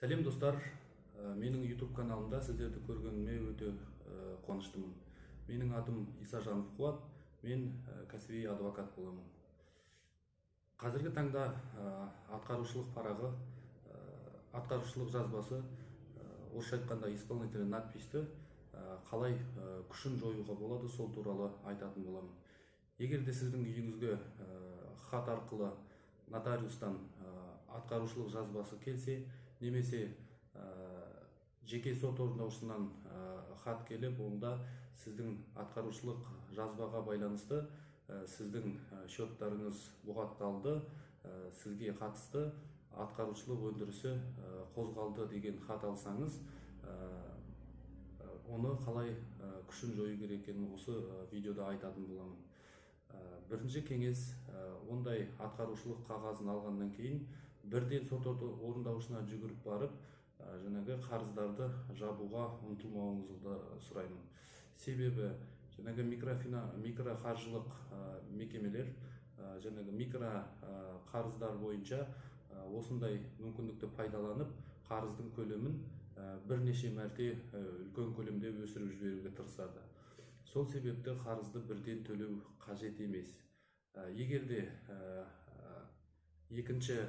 Сәлем достар, менің YouTube каналымда сіздерді көргеніме өте қуаныштымын. Менің атым Исажанов Қуат, мен кәсіби адвокат боламын. Қазіргі таңда атқарушылық парағы, атқарушылық жазбасы, орысша айтқанда исполнительный надписті қалай күшін жоюға болады, сол туралы айтатын боламын. Егер де сіздің үйіңізге хат арқылы нотариустан атқарушылық жазбасы келсе, немесе жеке сот орындаушысынан хат келіп, онда сіздің атқарушылық жазбаға байланысты сіздің счеттарыңыз бұғатталды, сізге қатысты атқарушылық өндірісі қозғалды деген хат алсаңыз, оны қалай күшін жою керек екенін осы видеода айтатын боламын. Бірінші кеңес, ондай атқарушылық қағазын алғаннан кейін бірден сот орындаушысына жүгіріп барып, жаңағы қарыздарды жабуға ұмтылмауыңызды сұраймын. Себебі жаңағы микроқаржылық мекемелер, жаңағы микроқарыздар бойынша осындай мүмкіндікті пайдаланып, қарыздың көлемін бірнеше мәрте үлкен көлемде өсіріп жіберуге тырысады. Сол себепті қарызды бірден төлеу қажет емес. Егер де екінші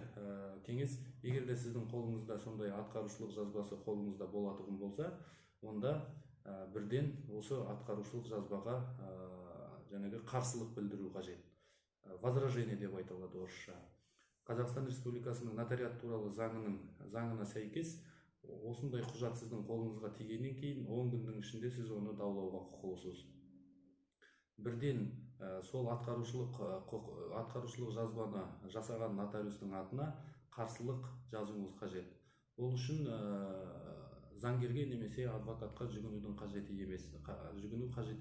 кеңес, егер де сіздің қолыңызда сондай атқарушылық жазбасы қолыңызда болатұғын болса, онда бірден осы атқарушылық жазбаға жаңағы қарсылық білдіру қажет. Возражение деп айтылады орысша. Қазақстан Республикасының нотариат туралы заңына сәйкес, осындай құжат сіздің қолыңызға тигеннен кейін 10 күннің ішінде сіз оны даулауға құқылысыз. Бірден сол атқарушылық жазбаны жасаған нотариустың атына қарсылық жазуыңыз қажет. Ол үшін заңгерге немесе адвокатқа жүгіну қажет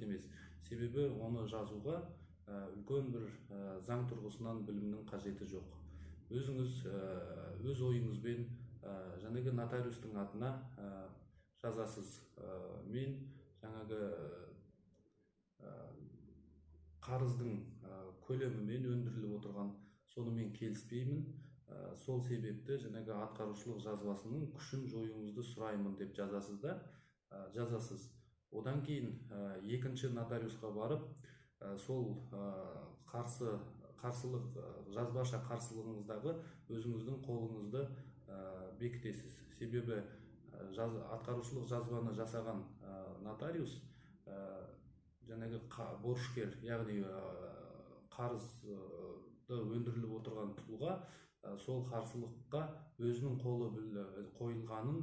емес. Себебі оны жазуға үлкен бір заң тұрғысынан білімнің қажеті жоқ. Өзіңіз өз ойыңызбен жаңағы нотариустың атына жазасыз. Мен жаңағы қарыздың көлемімен өндіріліп отырған сонымен келіспеймін. Сол себепті жаңағы атқарушылық жазбасының күшін жоюыңызды сұраймын деп жазасыз. Одан кейін екінші нотариусқа барып, сол жазбаша қарсылығыңыздағы өзіңіздің қолыңызды бекітесіз. Себебі атқарушылық жазбаны жасаған нотариус жаңағы борышкер, яғни қарызды өндіріліп отырған тұлға сол қарсылыққа өзінің қолы қойылғанын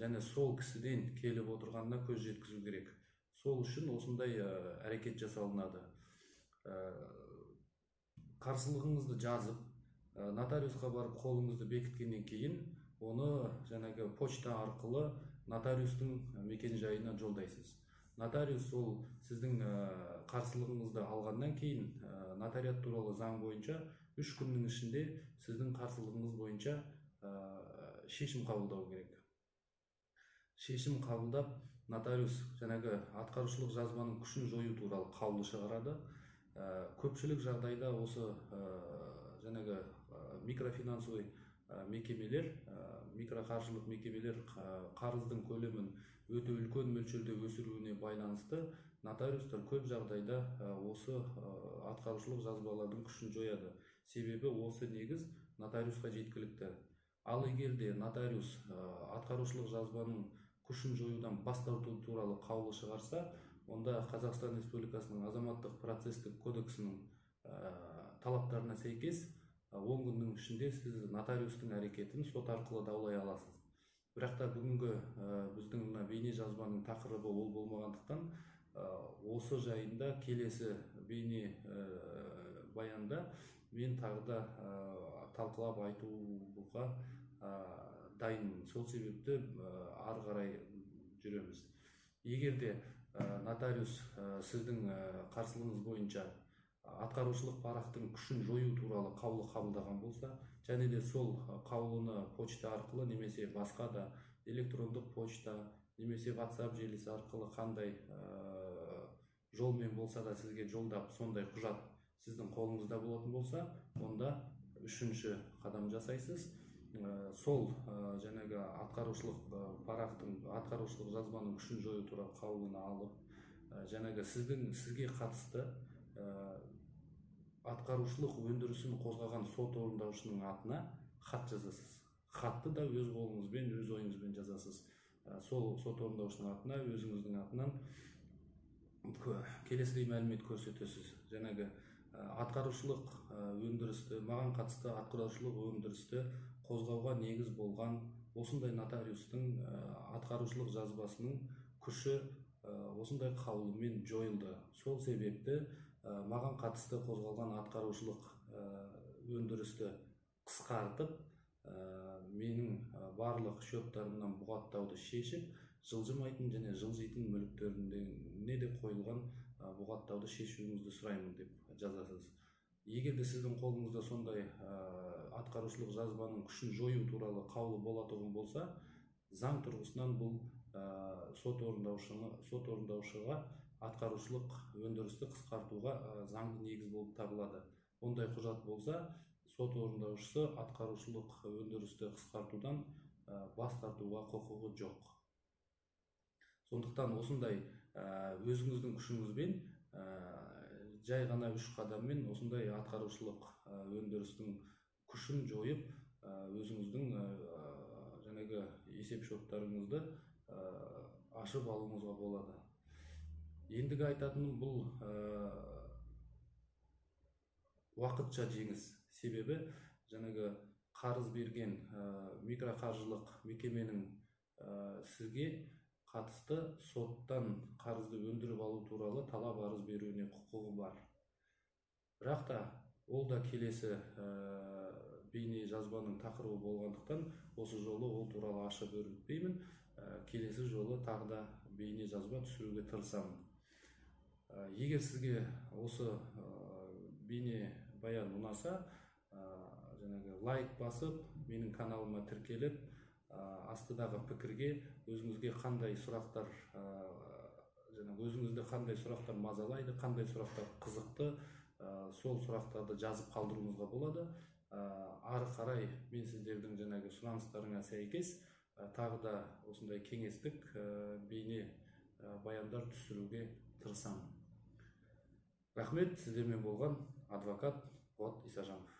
және сол кісіден келіп отырғанына көз жеткізу керек. Сол үшін осындай әрекет жасалынады. Қарсылығыңызды жазып, нотариусқа барып қолыңызды бекіткеннен кейін, оны жаңағы почта арқылы нотариустың мекенжайына жолдайсыз. Нотариус ол сіздің қарсылығыңызды алғаннан кейін нотариат туралы заң бойынша 3 күннің ішінде сіздің қарсылығыңыз бойынша шешім қабылдау керек. Шешім қабылдап, нотариус жаңағы атқарушылық жазбаның күшін жою туралы қаулы шығарады. Көпшілік жағдайда осы жаңағы микрофинансовый мекемелер, микроқаржылық мекемелер қарыздың көлемін өте үлкен мөлшерде өсіруіне байланысты нотариустар көп жағдайда осы атқарушылық жазбалардың күшін жояды. Себебі осы негіз нотариусқа жеткілікті. Ал егер де нотариус атқарушылық жазбаның күшін жоюдан бас тарту туралы қаулы шығарса, онда Қазақстан Республикасының азаматтық процестік кодексінің талаптарына сәйкес 10 күннің ішінде сіз нотариустың әрекетін сот арқылы даулай аласыз. Бірақ та бүгінгі біздің бейне жазбаның тақырыбы ол болмағандықтан, осы жайында келесі бейне баянда мен тағы да талқылап айтуға дайынмын. Сол себепті ары қарай жүреміз. Егер де нотариус сіздің қарсылығыңыз бойынша атқарушылық парақтың күшін жою туралы қаулы қабылдаған болса, және де сол қаулыны почта арқылы немесе басқа да электрондық почта немесе WhatsApp желісі арқылы қандай жолмен болса да сізге жолдап, сондай құжат сіздің қолыңызда болатын болса, онда үшінші қадам жасайсыз. сол жанагы аткаруучулук парактын аткаруучулук жазманын күчүн жоюу тууралуу кабылына алып, жанагы сизге катысты аткаруучулук өндүрүшүн козгогон сот орундаушунун атына кат жазасыз. Хатты да өз колуңуз менен, өз оюңуз менен жазасыз. Сол сот орундаушунун атына, өзүңүздүн атынан келесидей маалымет көрсөтөсүз. Жанагы аткаруучулук өндүрүштө, мага катысты аткаруучулук өндүрүштө козгоого негиз болгон осундай нотариустун аткаруучулук жазбасынын күчү осундай кабыл менен жоюлду. Сол себепти мага катысты козголгон аткаруучулук өндүрүштү кыскартып, менин барлык счеттарымдан бугаттауду шешип, жылжымайтын жана жылжыйтын мүлүктөрүнө де коюлган бугаттауду шешүүңүздү сураймын деп жазасыз. Эгерде сиздин колуңузда сондай аткаруучулук жазбанын күчүн жоюу тууралуу кабыл боло турган болсо, заң тургусунан бул сот орундаушуга аткаруучулук өндүрүштү кыскартууга заңдуу негиз болуп табылады. Ондай кужат болсо, сот орундаушусу аткаруучулук өндүрүштү кыскартуудан баш тартууга кукугу жок. Сондуктан осундай өзүңүздүн күчүңүзбен жай гана 3 кадаммен осундай аткаруучулук өндүрүштүн күчүн жоюп, өзүңүздүн жанагы эсеп счеттарыңызды ашып алууңузга болот. Эндиги айтатыным бул убакытча жеңиз. Себеби жанагы карыз берген микрокаржылык мекеменин сизге катысты соттан карызды өндүрүп алуу тууралуу талап арыз берүүнү кукугу бар. Бирок да ол да келеси бейне жазбанын такырыбы болгондуктан осы жолу ол тууралуу ашып өрбүтпеймин. Келеси жолу так да бейне жазба түшүрүүгө тырышам. Эгер сизге осы бейне баян унаса, жанагы лайк басып, менин каналыма тиркелип, астыдагы пикирге өзүңүзгө кандай сурактар өзүңүздү кандай сурактар мазалайды, кандай сурактар кызыкты, сол сурактарды жазып калдырууңузга болот. Ары карай мен сиздердин жанагы сураныстарыңа сайкес так да осундай кеңестик бейне баяндар түшүрүүгө тырышам. Рахмет, сиздер менен болгон адвокат Болот Исажанов.